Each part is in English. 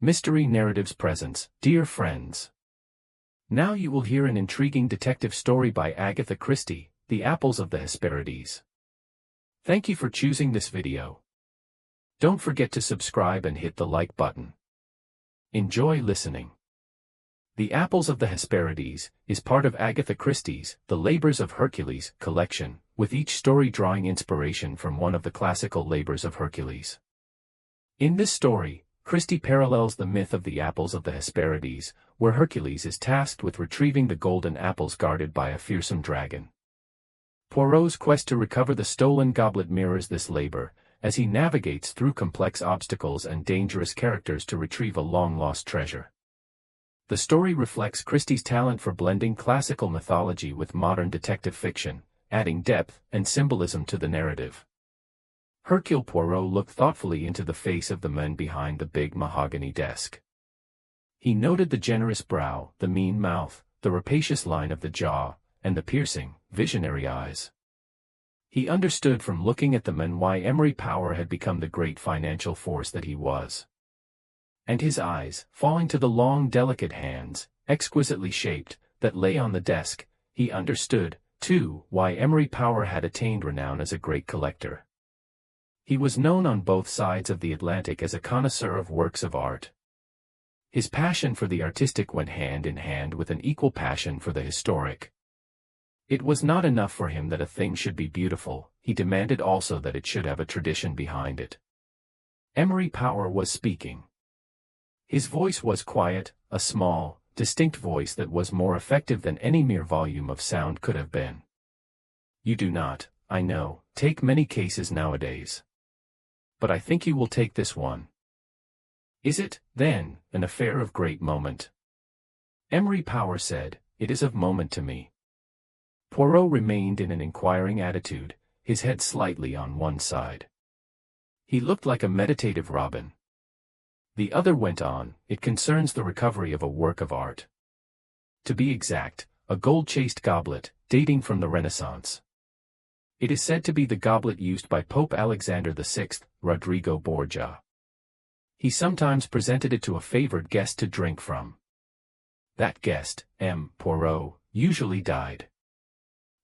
Mystery Narratives presents, dear friends. Now you will hear an intriguing detective story by Agatha Christie, The Apples of the Hesperides. Thank you for choosing this video. Don't forget to subscribe and hit the like button. Enjoy listening. The Apples of the Hesperides is part of Agatha Christie's The Labors of Hercules collection, with each story drawing inspiration from one of the classical labors of Hercules. In this story, Christie parallels the myth of the Apples of the Hesperides, where Hercules is tasked with retrieving the golden apples guarded by a fearsome dragon. Poirot's quest to recover the stolen goblet mirrors this labor, as he navigates through complex obstacles and dangerous characters to retrieve a long-lost treasure. The story reflects Christie's talent for blending classical mythology with modern detective fiction, adding depth and symbolism to the narrative. Hercule Poirot looked thoughtfully into the face of the man behind the big mahogany desk. He noted the generous brow, the mean mouth, the rapacious line of the jaw, and the piercing, visionary eyes. He understood from looking at the man why Emery Power had become the great financial force that he was. And his eyes, falling to the long, delicate hands, exquisitely shaped, that lay on the desk, he understood, too, why Emery Power had attained renown as a great collector. He was known on both sides of the Atlantic as a connoisseur of works of art. His passion for the artistic went hand in hand with an equal passion for the historic. It was not enough for him that a thing should be beautiful, he demanded also that it should have a tradition behind it. Emery Power was speaking. His voice was quiet, a small, distinct voice that was more effective than any mere volume of sound could have been. You do not, I know, take many cases nowadays. But I think you will take this one. Is it, then, an affair of great moment? Emery Power said, It is of moment to me. Poirot remained in an inquiring attitude, his head slightly on one side. He looked like a meditative robin. The other went on, It concerns the recovery of a work of art. To be exact, a gold-chased goblet, dating from the Renaissance. It is said to be the goblet used by Pope Alexander VI, Rodrigo Borgia. He sometimes presented it to a favored guest to drink from. That guest, M. Poirot, usually died.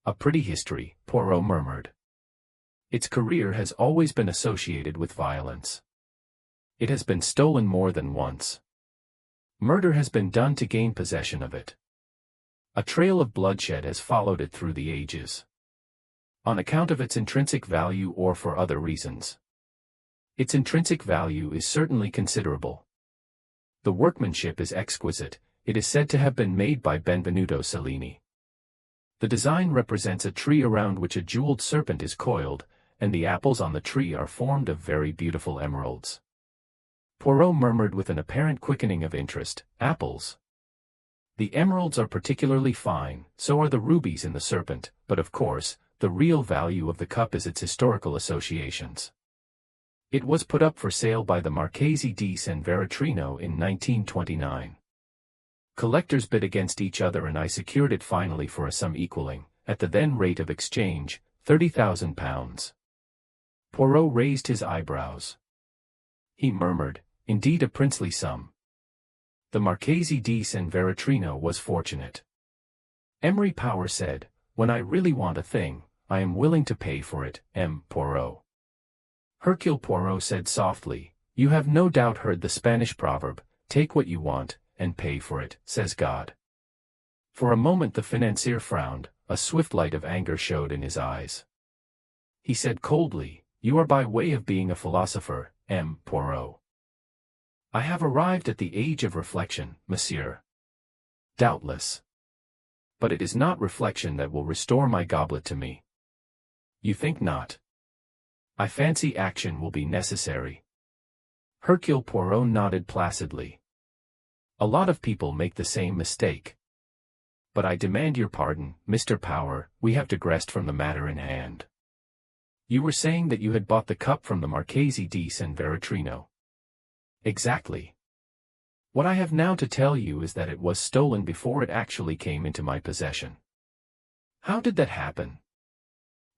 A pretty history, Poirot murmured. Its career has always been associated with violence. It has been stolen more than once. Murder has been done to gain possession of it. A trail of bloodshed has followed it through the ages. On account of its intrinsic value or for other reasons. Its intrinsic value is certainly considerable. The workmanship is exquisite, it is said to have been made by Benvenuto Cellini. The design represents a tree around which a jeweled serpent is coiled, and the apples on the tree are formed of very beautiful emeralds. Poirot murmured with an apparent quickening of interest, Apples. The emeralds are particularly fine, so are the rubies in the serpent, but of course, the real value of the cup is its historical associations. It was put up for sale by the Marchese di San Veretrino in 1929. Collectors bid against each other and I secured it finally for a sum equaling, at the then rate of exchange, £30,000. Poirot raised his eyebrows. He murmured, Indeed a princely sum. The Marchese di San Veretrino was fortunate. Emery Power said, When I really want a thing, I am willing to pay for it, M. Poirot. Hercule Poirot said softly, You have no doubt heard the Spanish proverb, Take what you want, and pay for it, says God. For a moment the financier frowned, a swift light of anger showed in his eyes. He said coldly, You are by way of being a philosopher, M. Poirot. I have arrived at the age of reflection, monsieur. Doubtless. But it is not reflection that will restore my goblet to me. You think not? I fancy action will be necessary. Hercule Poirot nodded placidly. A lot of people make the same mistake. But I demand your pardon, Mr. Power, we have digressed from the matter in hand. You were saying that you had bought the cup from the Marchese di San Veretrino. Exactly. What I have now to tell you is that it was stolen before it actually came into my possession. How did that happen?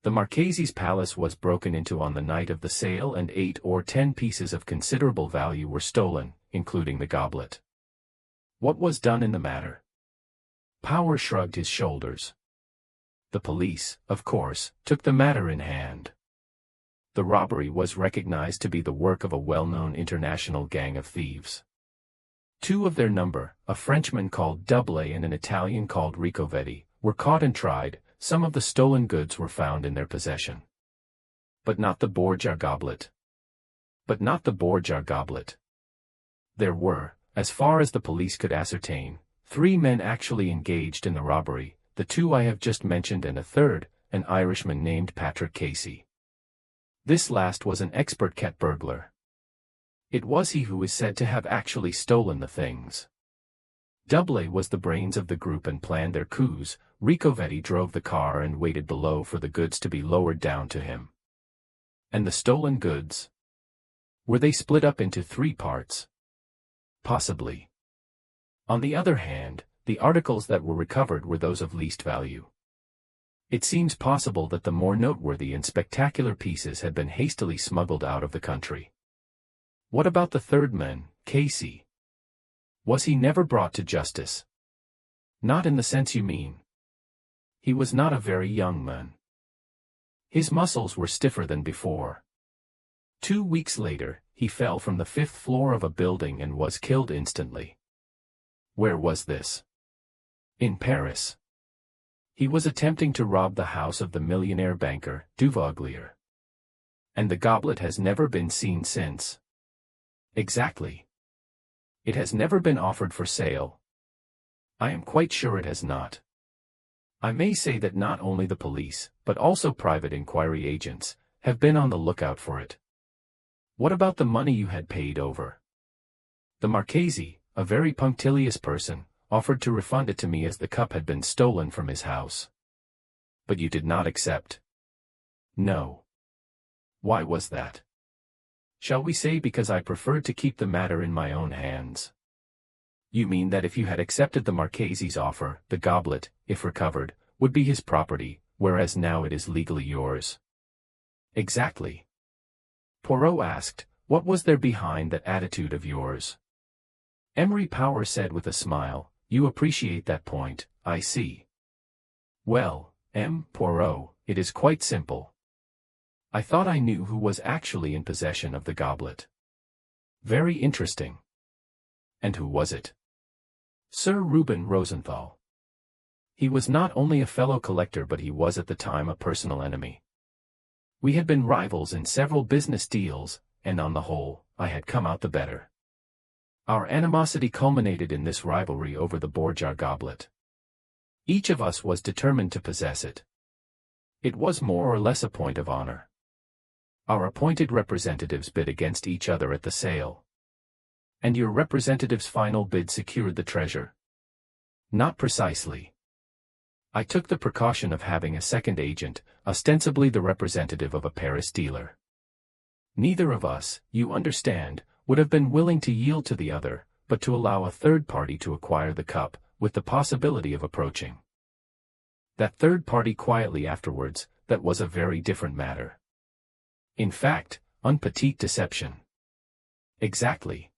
The Marchese's palace was broken into on the night of the sale, and 8 or 10 pieces of considerable value were stolen, including the goblet. What was done in the matter? Power shrugged his shoulders. The police, of course, took the matter in hand. The robbery was recognized to be the work of a well-known international gang of thieves. 2 of their number, a Frenchman called Doublet and an Italian called Ricovetti, were caught and tried. Some of the stolen goods were found in their possession. But not the Borgia goblet. There were, as far as the police could ascertain, 3 men actually engaged in the robbery, the 2 I have just mentioned and a third, an Irishman named Patrick Casey. This last was an expert cat burglar. It was he who is said to have actually stolen the things. Doublet was the brains of the group and planned their coups. Ricovetti drove the car and waited below for the goods to be lowered down to him. And the stolen goods? Were they split up into 3 parts? Possibly. On the other hand, the articles that were recovered were those of least value. It seems possible that the more noteworthy and spectacular pieces had been hastily smuggled out of the country. What about the third man, Casey? Was he never brought to justice? Not in the sense you mean. He was not a very young man. His muscles were stiffer than before. 2 weeks later, he fell from the 5th floor of a building and was killed instantly. Where was this? In Paris. He was attempting to rob the house of the millionaire banker, Duvauglier. And the goblet has never been seen since. Exactly. It has never been offered for sale. I am quite sure it has not. I may say that not only the police, but also private inquiry agents, have been on the lookout for it. What about the money you had paid over? The Marchese, a very punctilious person, offered to refund it to me as the cup had been stolen from his house. But you did not accept? No. Why was that? Shall we say because I preferred to keep the matter in my own hands? You mean that if you had accepted the Marchese's offer, the goblet, if recovered, would be his property, whereas now it is legally yours? Exactly. Poirot asked, what was there behind that attitude of yours? Emery Power said with a smile, you appreciate that point, I see. Well, M. Poirot, it is quite simple. I thought I knew who was actually in possession of the goblet. Very interesting. And who was it? Sir Reuben Rosenthal. He was not only a fellow collector but he was at the time a personal enemy. We had been rivals in several business deals, and on the whole, I had come out the better. Our animosity culminated in this rivalry over the Borgia goblet. Each of us was determined to possess it. It was more or less a point of honor. Our appointed representatives bid against each other at the sale. And your representative's final bid secured the treasure? Not precisely. I took the precaution of having a second agent, ostensibly the representative of a Paris dealer. Neither of us, you understand, would have been willing to yield to the other, but to allow a third party to acquire the cup, with the possibility of approaching that third party quietly afterwards, that was a very different matter. In fact, un petite deception. Exactly.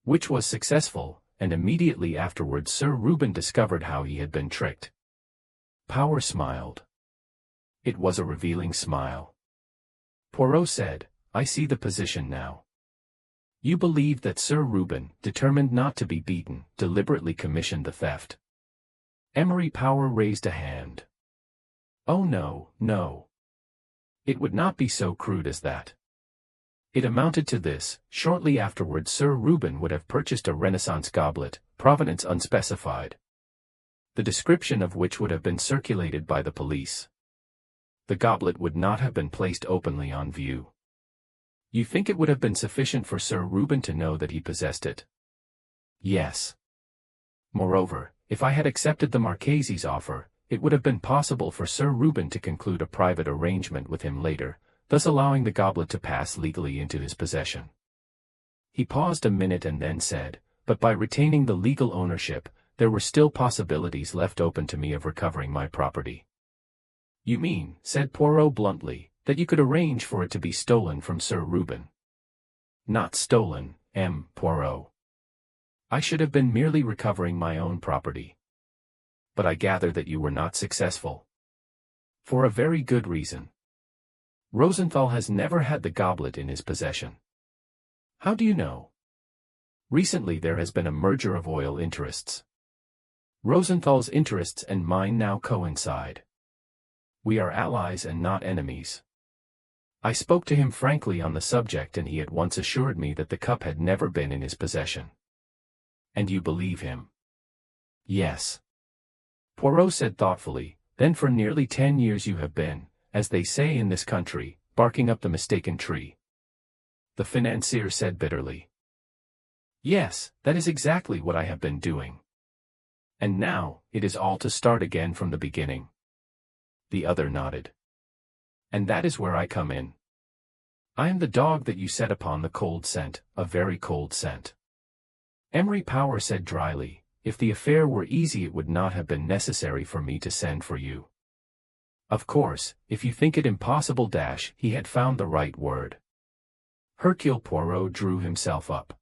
Which was successful, and immediately afterwards Sir Reuben discovered how he had been tricked. Power smiled. It was a revealing smile. Poirot said, I see the position now. You believe that Sir Reuben, determined not to be beaten, deliberately commissioned the theft. Emery Power raised a hand. Oh no, no. It would not be so crude as that. It amounted to this: shortly afterwards Sir Reuben would have purchased a Renaissance goblet, provenance unspecified, the description of which would have been circulated by the police. The goblet would not have been placed openly on view. You think it would have been sufficient for Sir Reuben to know that he possessed it? Yes. Moreover, if I had accepted the Marchese's offer, it would have been possible for Sir Reuben to conclude a private arrangement with him later, thus allowing the goblet to pass legally into his possession. He paused a minute and then said, but by retaining the legal ownership, there were still possibilities left open to me of recovering my property. You mean, said Poirot bluntly, that you could arrange for it to be stolen from Sir Reuben? Not stolen, Poirot. I should have been merely recovering my own property. But I gather that you were not successful. For a very good reason. Rosenthal has never had the goblet in his possession. How do you know? Recently there has been a merger of oil interests. Rosenthal's interests and mine now coincide. We are allies and not enemies. I spoke to him frankly on the subject and he at once assured me that the cup had never been in his possession. And you believe him? Yes. Poirot said thoughtfully, then for nearly 10 years you have been, as they say in this country, barking up the mistaken tree. The financier said bitterly. Yes, that is exactly what I have been doing. And now, it is all to start again from the beginning. The other nodded. And that is where I come in. I am the dog that you set upon the cold scent, a very cold scent. Emery Power said dryly, if the affair were easy it would not have been necessary for me to send for you. Of course, if you think it impossible he had found the right word. Hercule Poirot drew himself up.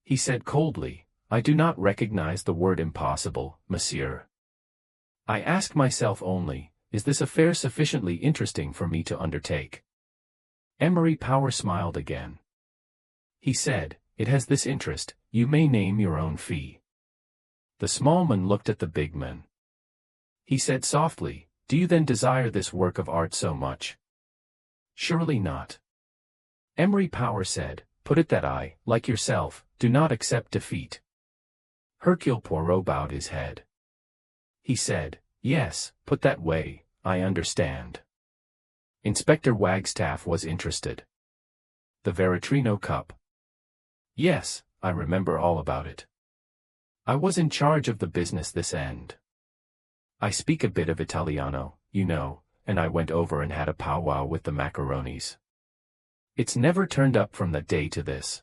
He said coldly, I do not recognize the word impossible, monsieur. I ask myself only, is this affair sufficiently interesting for me to undertake? Emery Power smiled again. He said, it has this interest, you may name your own fee. The small man looked at the big man. He said softly, do you then desire this work of art so much? Surely not. Emery Power said, put it that I, like yourself, do not accept defeat. Hercule Poirot bowed his head. He said, yes, put that way, I understand. Inspector Wagstaff was interested. The Veritrino cup. Yes, I remember all about it. I was in charge of the business this end. I speak a bit of Italiano, you know, and I went over and had a powwow with the macaronis. It's never turned up from that day to this.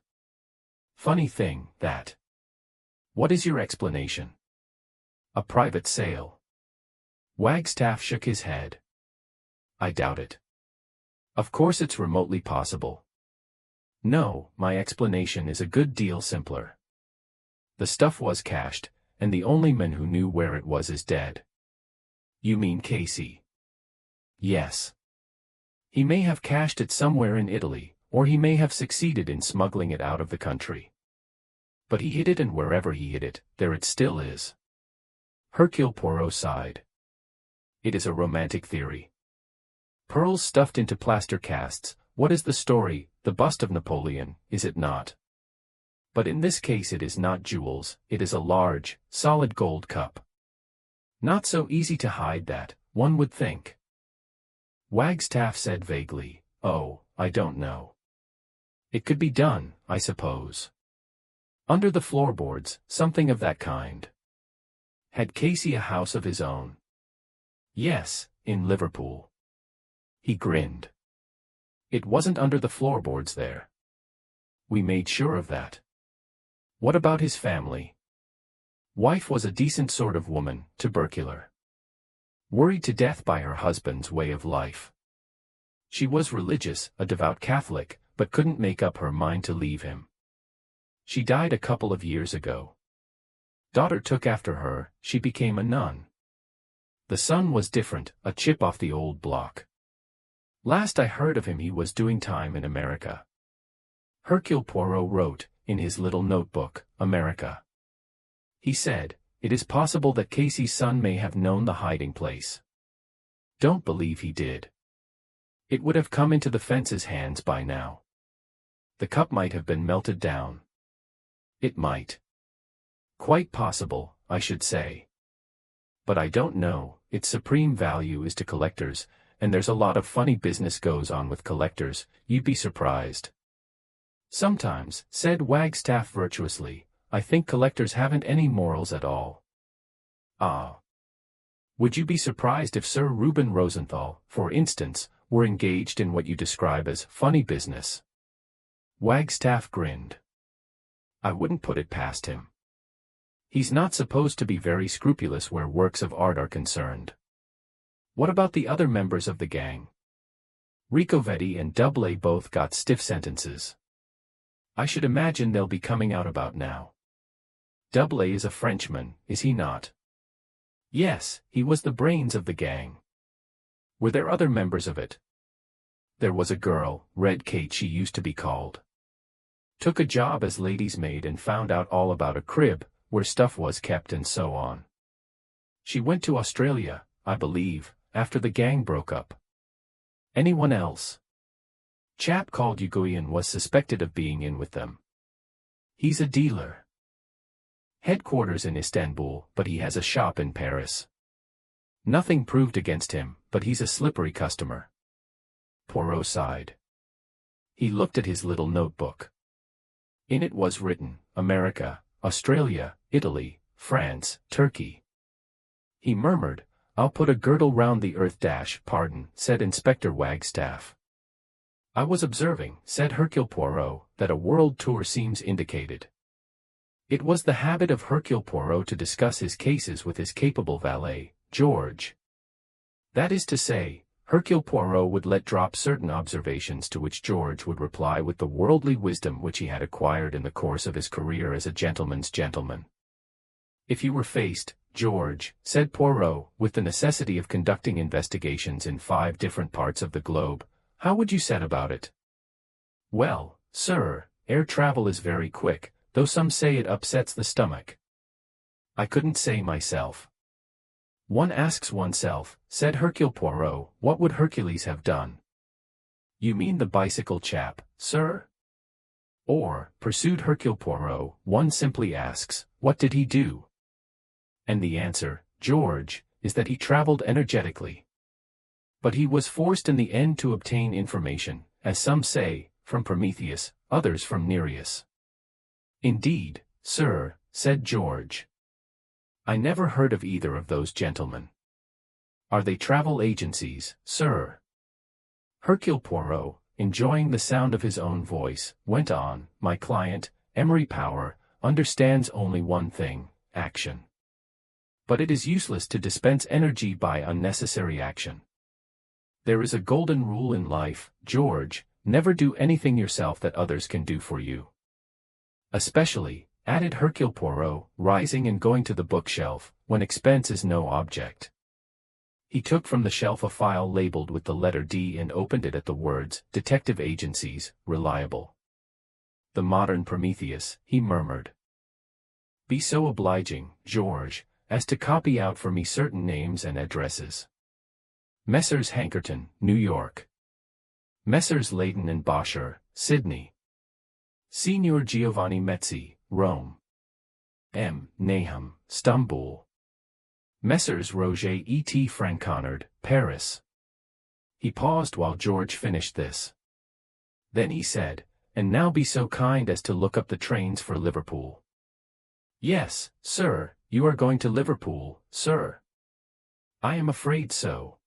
Funny thing, that. What is your explanation? A private sale. Wagstaff shook his head. I doubt it. Of course it's remotely possible. No, my explanation is a good deal simpler. The stuff was cached, and the only man who knew where it was is dead. You mean Casey? Yes. He may have cached it somewhere in Italy, or he may have succeeded in smuggling it out of the country. But he hid it, and wherever he hid it, there it still is. Hercule Poirot sighed. It is a romantic theory. Pearls stuffed into plaster casts, what is the story, the bust of Napoleon, is it not? But in this case it is not jewels, it is a large, solid gold cup. Not so easy to hide that, one would think. Wagstaff said vaguely, oh, I don't know. It could be done, I suppose. Under the floorboards, something of that kind. Had Casey a house of his own? Yes, in Liverpool. He grinned. It wasn't under the floorboards there. We made sure of that. What about his family? Wife was a decent sort of woman, tubercular. Worried to death by her husband's way of life. She was religious, a devout Catholic, but couldn't make up her mind to leave him. She died a couple of years ago. Daughter took after her, she became a nun. The son was different, a chip off the old block. Last I heard of him he was doing time in America. Hercule Poirot wrote, in his little notebook, America. He said, it is possible that Casey's son may have known the hiding place. Don't believe he did. It would have come into the fence's hands by now. The cup might have been melted down. It might. Quite possible, I should say. But I don't know, its supreme value is to collectors, and there's a lot of funny business goes on with collectors, you'd be surprised. Sometimes, said Wagstaff virtuously, I think collectors haven't any morals at all. Ah. Would you be surprised if Sir Reuben Rosenthal, for instance, were engaged in what you describe as funny business? Wagstaff grinned. I wouldn't put it past him. He's not supposed to be very scrupulous where works of art are concerned. What about the other members of the gang? Ricovetti and Double both got stiff sentences. I should imagine they'll be coming out about now. Double is a Frenchman, is he not? Yes, he was the brains of the gang. Were there other members of it? There was a girl, Red Kate she used to be called. Took a job as lady's maid and found out all about a crib, where stuff was kept and so on. She went to Australia, I believe, after the gang broke up. Anyone else? Chap called Ugoyan was suspected of being in with them. He's a dealer. Headquarters in Istanbul, but he has a shop in Paris. Nothing proved against him, but he's a slippery customer. Poirot sighed. He looked at his little notebook. In it was written, America, Australia, Italy, France, Turkey. He murmured, I'll put a girdle round the earth — pardon, said Inspector Wagstaff. I was observing, said Hercule Poirot, that a world tour seems indicated. It was the habit of Hercule Poirot to discuss his cases with his capable valet, George. That is to say, Hercule Poirot would let drop certain observations to which George would reply with the worldly wisdom which he had acquired in the course of his career as a gentleman's gentleman. If you were faced, George, said Poirot, with the necessity of conducting investigations in 5 different parts of the globe, how would you set about it? Well, sir, air travel is very quick, though some say it upsets the stomach. I couldn't say myself. One asks oneself, said Hercule Poirot, what would Hercules have done? You mean the bicycle chap, sir? Or, pursued Hercule Poirot, one simply asks, what did he do? And the answer, George, is that he traveled energetically. But he was forced in the end to obtain information, as some say, from Prometheus, others from Nereus. Indeed, sir, said George. I never heard of either of those gentlemen. Are they travel agencies, sir? Hercule Poirot, enjoying the sound of his own voice, went on, my client, Emery Power, understands only one thing, action. But it is useless to dispense energy by unnecessary action. There is a golden rule in life, George, never do anything yourself that others can do for you. Especially, added Hercule Poirot, rising and going to the bookshelf, when expense is no object. He took from the shelf a file labeled with the letter D and opened it at the words, Detective Agencies, Reliable. The modern Prometheus, he murmured. Be so obliging, George, as to copy out for me certain names and addresses. Messrs. Hankerton, New York. Messrs. Leighton and Bosher, Sydney. Signor Giovanni Mezzi, Rome. M. Nahum, Stamboul. Messrs. Roger E. T. Franconard, Paris. He paused while George finished this. Then he said, and now be so kind as to look up the trains for Liverpool. Yes, sir, you are going to Liverpool, sir. I am afraid so.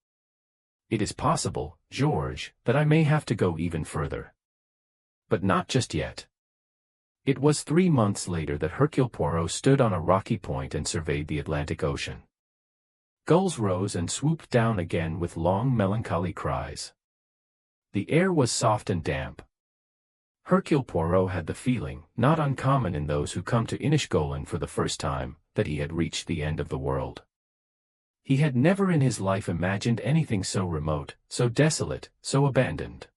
It is possible, George, that I may have to go even further. But not just yet. It was 3 months later that Hercule Poirot stood on a rocky point and surveyed the Atlantic Ocean. Gulls rose and swooped down again with long melancholy cries. The air was soft and damp. Hercule Poirot had the feeling, not uncommon in those who come to Inishgolan for the first time, that he had reached the end of the world. He had never in his life imagined anything so remote, so desolate, so abandoned.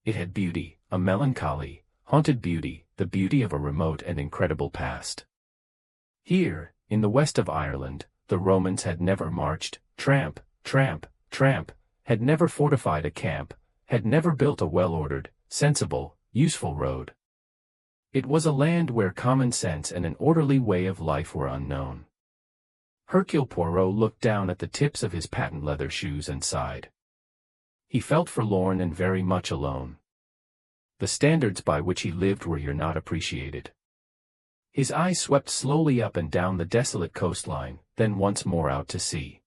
It had beauty, a melancholy, haunted beauty, the beauty of a remote and incredible past. Here, in the west of Ireland, the Romans had never marched, tramp, tramp, tramp, had never fortified a camp, had never built a well-ordered, sensible, useful road. It was a land where common sense and an orderly way of life were unknown. Hercule Poirot looked down at the tips of his patent leather shoes and sighed. He felt forlorn and very much alone. The standards by which he lived were here not appreciated. His eyes swept slowly up and down the desolate coastline, then once more out to sea.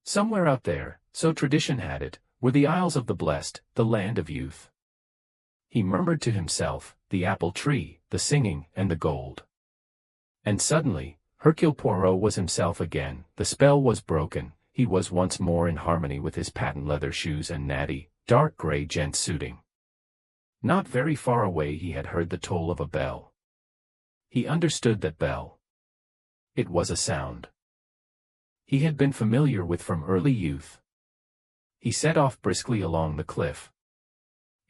Somewhere out there, so tradition had it, were the Isles of the Blessed, the land of youth. He murmured to himself, the apple tree, the singing, and the gold. And suddenly, Hercule Poirot was himself again, the spell was broken, he was once more in harmony with his patent leather shoes and natty, dark gray gents suiting. Not very far away he had heard the toll of a bell. He understood that bell. It was a sound he had been familiar with from early youth. He set off briskly along the cliff.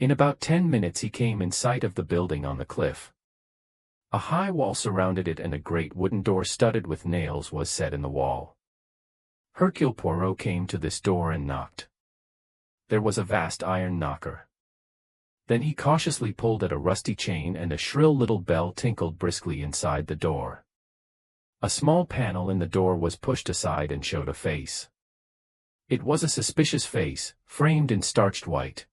In about 10 minutes he came in sight of the building on the cliff. A high wall surrounded it and a great wooden door studded with nails was set in the wall. Hercule Poirot came to this door and knocked. There was a vast iron knocker. Then he cautiously pulled at a rusty chain and a shrill little bell tinkled briskly inside the door. A small panel in the door was pushed aside and showed a face. It was a suspicious face, framed in starched white.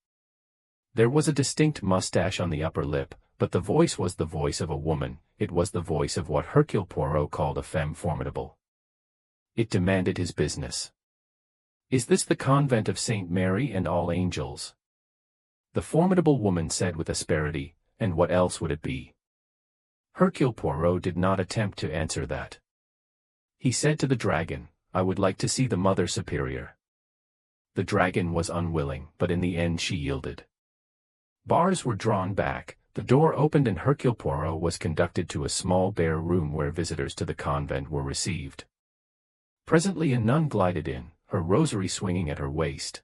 There was a distinct mustache on the upper lip, but the voice was the voice of a woman. It was the voice of what Hercule Poirot called a femme formidable. It demanded his business. "Is this the convent of St. Mary and All Angels?" The formidable woman said with asperity, "And what else would it be?" Hercule Poirot did not attempt to answer that. He said to the dragon, "I would like to see the Mother Superior." The dragon was unwilling, but in the end she yielded. Bars were drawn back, the door opened and Hercule Poirot was conducted to a small bare room where visitors to the convent were received. Presently a nun glided in, her rosary swinging at her waist.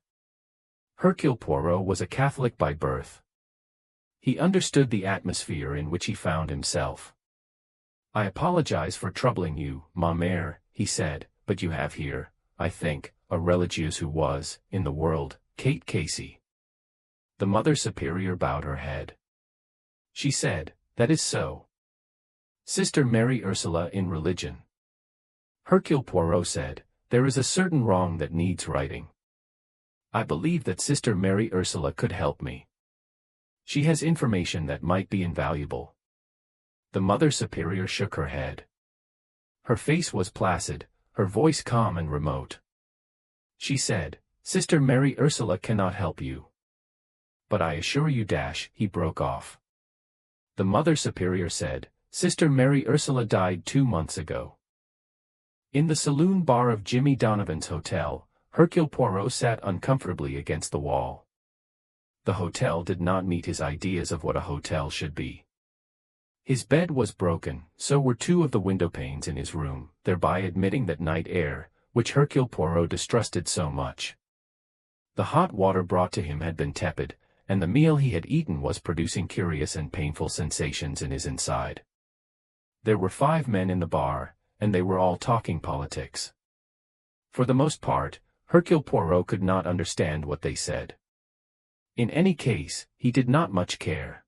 Hercule Poirot was a Catholic by birth. He understood the atmosphere in which he found himself. "I apologize for troubling you, ma mère," he said, "but you have here, I think, a religieuse who was, in the world, Kate Casey." The Mother Superior bowed her head. She said, "That is so. Sister Mary Ursula in religion." Hercule Poirot said, "There is a certain wrong that needs righting. I believe that Sister Mary Ursula could help me. She has information that might be invaluable." The Mother Superior shook her head. Her face was placid, her voice calm and remote. She said, "Sister Mary Ursula cannot help you. But I assure you he broke off. The Mother Superior said, "Sister Mary Ursula died 2 months ago." In the saloon bar of Jimmy Donovan's hotel, Hercule Poirot sat uncomfortably against the wall. The hotel did not meet his ideas of what a hotel should be. His bed was broken, so were 2 of the window panes in his room, thereby admitting that night air, which Hercule Poirot distrusted so much. The hot water brought to him had been tepid, and the meal he had eaten was producing curious and painful sensations in his inside. There were 5 men in the bar, and they were all talking politics. For the most part, Hercule Poirot could not understand what they said. In any case, he did not much care.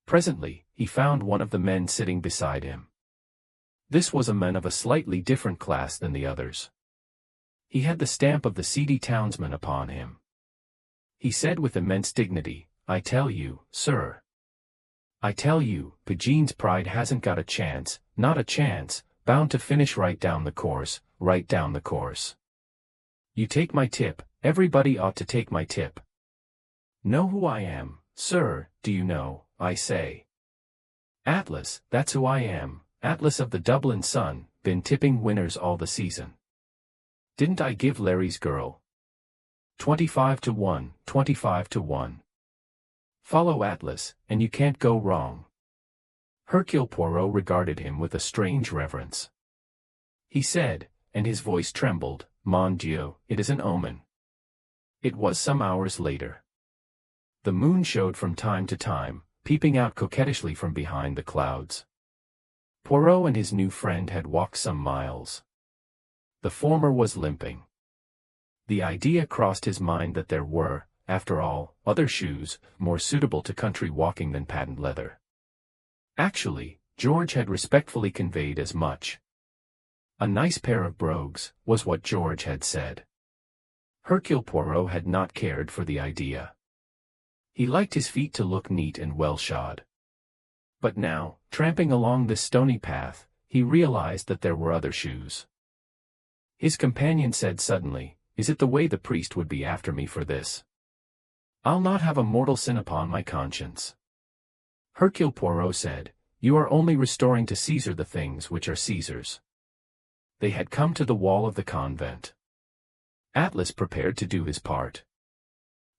Presently, he found one of the men sitting beside him. This was a man of a slightly different class than the others. He had the stamp of the seedy townsman upon him. He said with immense dignity, "I tell you, sir. I tell you, Pigeon's pride hasn't got a chance, not a chance, bound to finish right down the course, right down the course. You take my tip, everybody ought to take my tip. Know who I am, sir, do you know, I say? Atlas, that's who I am, Atlas of the Dublin Sun, been tipping winners all the season. Didn't I give Larry's girl 25 to 1, 25 to 1. Follow Atlas, and you can't go wrong." Hercule Poirot regarded him with a strange reverence. He said, and his voice trembled, "Mon Dieu, it is an omen." It was some hours later. The moon showed from time to time, peeping out coquettishly from behind the clouds. Poirot and his new friend had walked some miles. The former was limping. The idea crossed his mind that there were, after all, other shoes, more suitable to country walking than patent leather. Actually, George had respectfully conveyed as much. "A nice pair of brogues," was what George had said. Hercule Poirot had not cared for the idea. He liked his feet to look neat and well shod. But now, tramping along this stony path, he realized that there were other shoes. His companion said suddenly, "Is it the way the priest would be after me for this? I'll not have a mortal sin upon my conscience." Hercule Poirot said, "You are only restoring to Caesar the things which are Caesar's." They had come to the wall of the convent. Atlas prepared to do his part.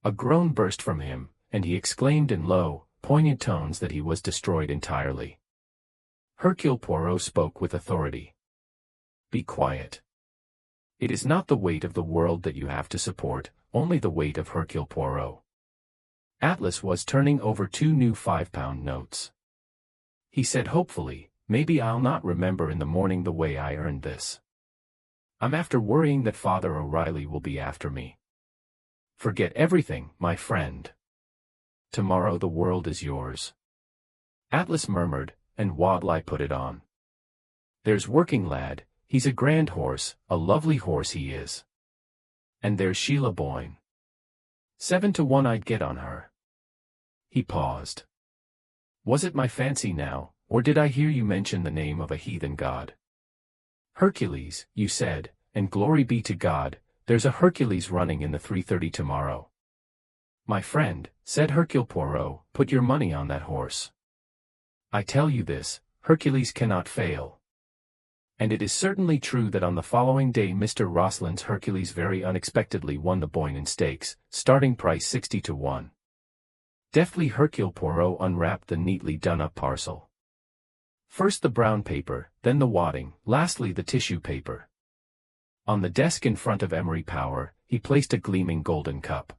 A groan burst from him, and he exclaimed in low, poignant tones that he was destroyed entirely. Hercule Poirot spoke with authority. "Be quiet. It is not the weight of the world that you have to support, only the weight of Hercule Poirot." Atlas was turning over 2 new 5-pound notes. He said hopefully, "Maybe I'll not remember in the morning the way I earned this. I'm after worrying that Father O'Reilly will be after me. Forget everything, my friend. Tomorrow the world is yours." Atlas murmured, and Wadley put it on. "There's Working Lad, he's a grand horse, a lovely horse he is. And there's Sheila Boyne. 7 to 1 I'd get on her." He paused. "Was it my fancy now, or did I hear you mention the name of a heathen god?" "Hercules, you said, and glory be to God, there's a Hercules running in the 3:30 tomorrow." "My friend," said Hercule Poirot, "put your money on that horse. I tell you this, Hercules cannot fail." And it is certainly true that on the following day Mr. Roslin's Hercules very unexpectedly won the Boyne Stakes, starting price 60 to 1. Deftly Hercule Poirot unwrapped the neatly done-up parcel. First the brown paper, then the wadding, lastly the tissue paper. On the desk in front of Emery Power, he placed a gleaming golden cup.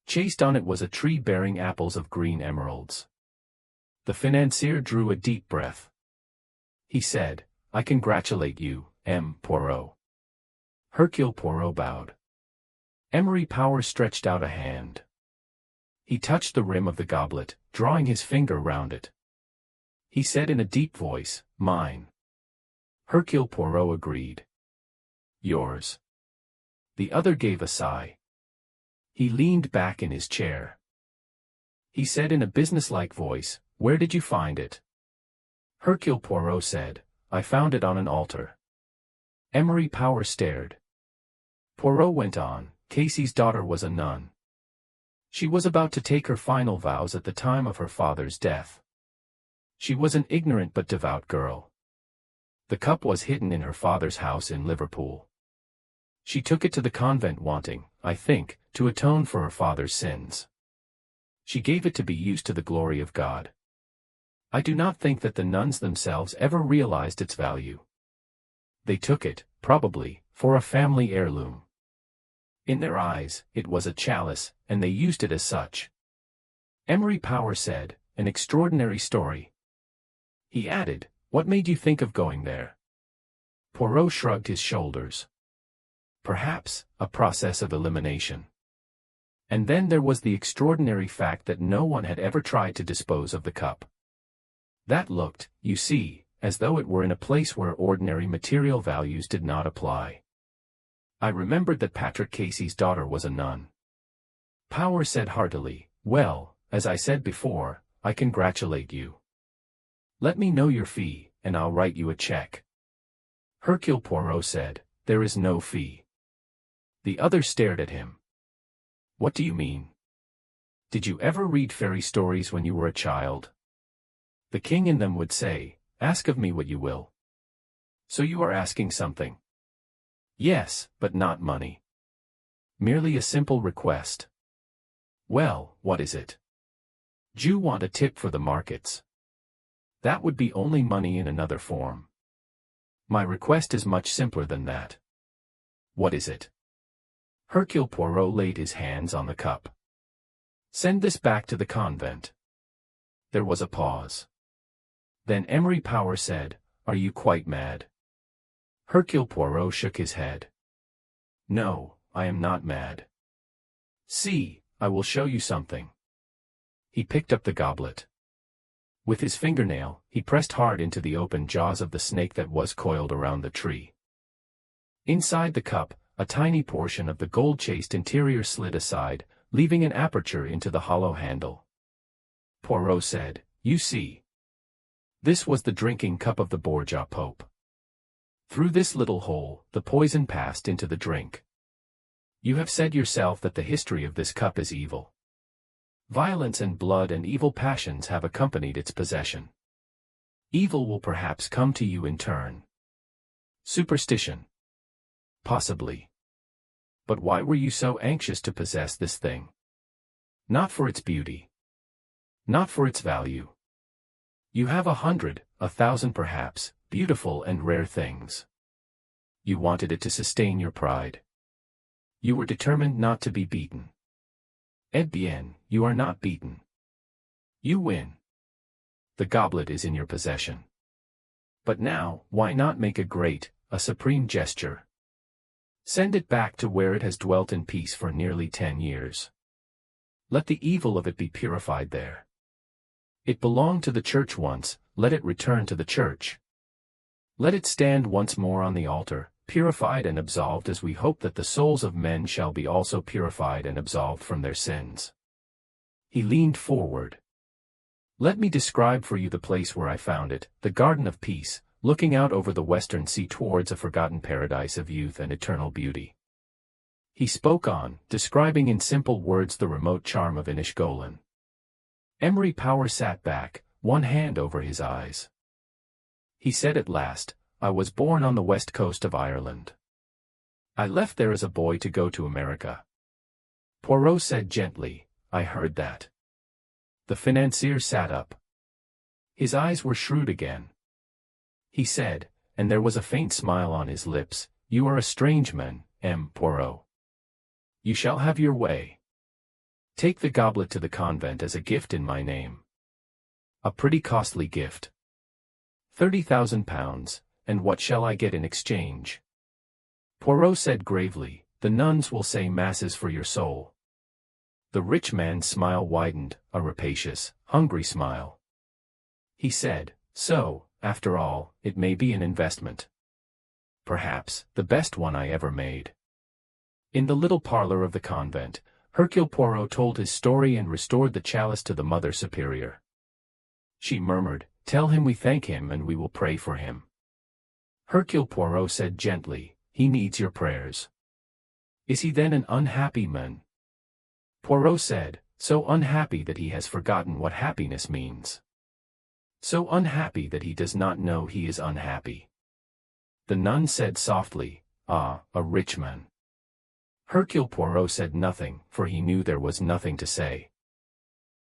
Chased on it was a tree bearing apples of green emeralds. The financier drew a deep breath. He said, "I congratulate you, M. Poirot." Hercule Poirot bowed. Emery Power stretched out a hand. He touched the rim of the goblet, drawing his finger round it. He said in a deep voice, "Mine." Hercule Poirot agreed. "Yours." The other gave a sigh. He leaned back in his chair. He said in a businesslike voice, "Where did you find it?" Hercule Poirot said, "I found it on an altar." Emery Power stared. Poirot went on, "Casey's daughter was a nun. She was about to take her final vows at the time of her father's death. She was an ignorant but devout girl. The cup was hidden in her father's house in Liverpool. She took it to the convent wanting, I think, to atone for her father's sins. She gave it to be used to the glory of God. I do not think that the nuns themselves ever realized its value. They took it, probably, for a family heirloom. In their eyes, it was a chalice, and they used it as such." Emery Power said, "An extraordinary story." He added, "What made you think of going there?" Poirot shrugged his shoulders. "Perhaps, a process of elimination. And then there was the extraordinary fact that no one had ever tried to dispose of the cup. That looked, you see, as though it were in a place where ordinary material values did not apply. I remembered that Patrick Casey's daughter was a nun." Power said heartily, "Well, as I said before, I congratulate you. Let me know your fee, and I'll write you a check." Hercule Poirot said, "There is no fee." The other stared at him. "What do you mean? Did you ever read fairy stories when you were a child? The king in them would say, 'Ask of me what you will.' So you are asking something." "Yes, but not money. Merely a simple request." "Well, what is it?" "Do you want a tip for the markets?" "That would be only money in another form. My request is much simpler than that." "What is it?" Hercule Poirot laid his hands on the cup. "Send this back to the convent." There was a pause. Then Emery Power said, "Are you quite mad?" Hercule Poirot shook his head. "No, I am not mad. See, I will show you something." He picked up the goblet. With his fingernail, he pressed hard into the open jaws of the snake that was coiled around the tree. Inside the cup, a tiny portion of the gold-chased interior slid aside, leaving an aperture into the hollow handle. Poirot said, "You see. This was the drinking cup of the Borgia Pope. Through this little hole, the poison passed into the drink. You have said yourself that the history of this cup is evil. Violence and blood and evil passions have accompanied its possession. Evil will perhaps come to you in turn. Superstition. Possibly. But why were you so anxious to possess this thing? Not for its beauty. Not for its value. You have 100, 1,000 perhaps, beautiful and rare things. You wanted it to sustain your pride. You were determined not to be beaten. Eh bien, you are not beaten. You win. The goblet is in your possession. But now, why not make a supreme gesture? Send it back to where it has dwelt in peace for nearly 10 years. Let the evil of it be purified there. It belonged to the church once, let it return to the church. Let it stand once more on the altar, purified and absolved, as we hope that the souls of men shall be also purified and absolved from their sins. He leaned forward. Let me describe for you the place where I found it, the Garden of Peace, looking out over the western sea towards a forgotten paradise of youth and eternal beauty. He spoke on, describing in simple words the remote charm of Inishgolan. Emery Power sat back, one hand over his eyes. He said at last, I was born on the west coast of Ireland. I left there as a boy to go to America. Poirot said gently, I heard that. The financier sat up. His eyes were shrewd again. He said, and there was a faint smile on his lips, you are a strange man, M. Poirot. You shall have your way. Take the goblet to the convent as a gift in my name. A pretty costly gift. 30,000 pounds, and what shall I get in exchange? Poirot said gravely, the nuns will say masses for your soul. The rich man's smile widened, a rapacious, hungry smile. He said, so, after all, it may be an investment. Perhaps, the best one I ever made. In the little parlor of the convent, Hercule Poirot told his story and restored the chalice to the Mother Superior. She murmured, tell him we thank him and we will pray for him. Hercule Poirot said gently, he needs your prayers. Is he then an unhappy man? Poirot said, so unhappy that he has forgotten what happiness means. So unhappy that he does not know he is unhappy. The nun said softly, ah, a rich man. Hercule Poirot said nothing, for he knew there was nothing to say.